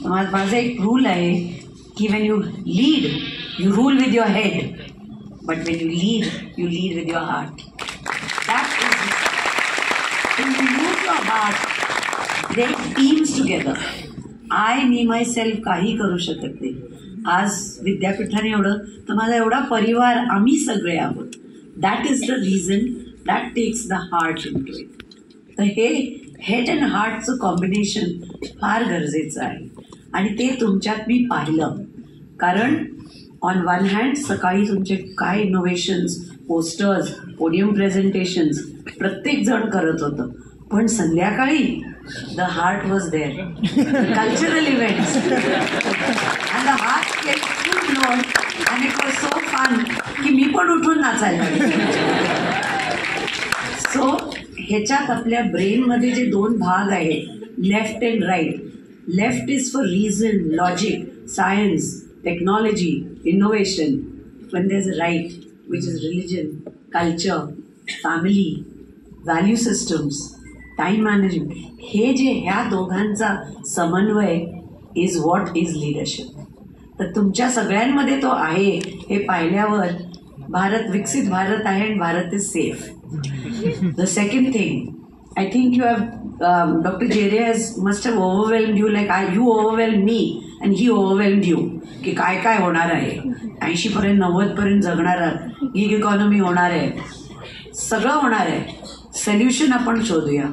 माझा एक रूल आहे की Wien you lead you rule with your head, but Wien you lead with your heart. That is move your heart, they teams together. Me my self काही करू शकत नाही. आज विद्यापीठाने एवढं, तर माझा एवढा परिवार, आम्ही सगळे आहोत. That is the reason, that takes the heart into it. तर हे हेड अँड हार्टचं कॉम्बिनेशन फार गरजेचं आहे आणि ते तुमच्यात मी पाहिलं. कारण ऑन वन हँड सकाळी तुमचे काय इनोव्हेशन्स, पोस्टर्स, पोडियम प्रेझेंटेशन्स प्रत्येक जण करत होतं, पण संध्याकाळी the heart was there. Cultural events and the heart came full load and it was so fun की मी पण उठून नाचायला लागले. सो ह्याच्यात आपल्या ब्रेनमध्ये जे दोन भाग आहेत, left and right. Left is for reason, logic, science, technology, innovation. पण there is right which is religion, culture, family, value systems, time management. हे जे ह्या दोघांचा समन्वय इज व्हॉट इज लिडरशिप. तर तुमच्या सगळ्यांमध्ये तो आहे हे पाहिल्यावर भारत विकसित भारत आहे आणि Bharat is safe. The second thing, I think you have, Dr. Jere must have overwhelmed you like you overwhelmed me and he overwhelmed you. की काय काय होणार आहे, 80% 90% जगणारा गिग इकॉनॉमी होणार आहे, सगळं होणार आहे. सोल्युशन आपण शोधूया.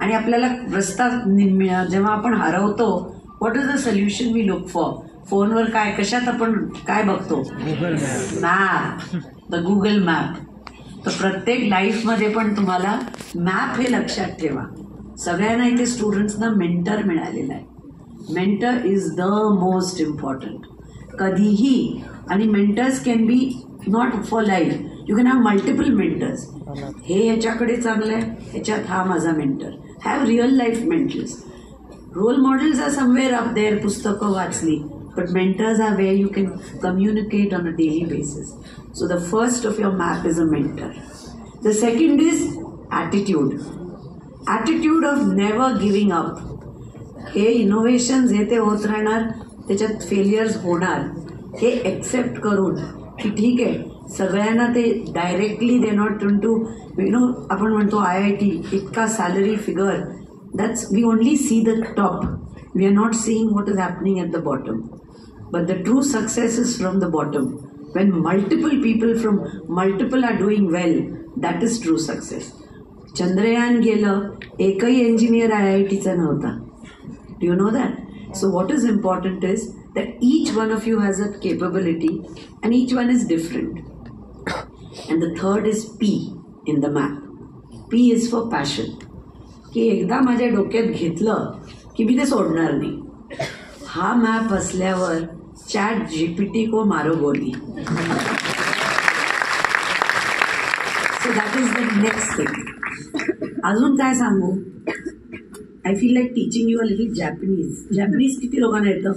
आणि आपल्याला रस्ता जेव्हा आपण हरवतो, what is the solution we look for. फोनवर काय, कशात आपण काय बघतो, मॅप, द गुगल मॅप. तर प्रत्येक लाईफमध्ये पण तुम्हाला मॅप हे लक्षात ठेवा. सगळ्यांना इथे स्टुडंट्सना मेंटर मिळालेला आहे. Mentor is the most important. कधीही, आणि mentors can be not for life, you can have multiple mentors. हे ह्याच्याकडे चांगलं आहे, ह्याच्यात हा माझा mentor. Have real life mentors. Role models are somewhere up there, पुस्तकं वाचली, but mentors are where you can communicate on a daily basis. So the first of your map is a mentor. The second is attitude. Attitude of never giving up. हे innovations हे ते होत राहणार, त्याच्यात failures होणार, हे accept करून की ठीक आहे, सगळ्यांना ते डायरेक्टली दे नॉट टू आपण म्हणतो IIT इतका salary figure, that's we only see the top. We are not seeing what is happening at the bottom. But the true success is from the bottom. When multiple people from multiple are doing well, that is true success. Chandrayaan गेलं, एकही engineer IITचा नव्हता. Do you know that? So what is important is that each one of you has a capability and each one is different. And the third is P in the map. P is for passion. की एकदा माझ्या डोक्यात घेतलं की मी ते सोडणार नाही. हा मॅप असल्यावर ChatGPT को मारो गोली. So that is the next thing. अजून काय सांगू. I feel like teaching you a little Japanese. Japanese किती लोकांना येतं.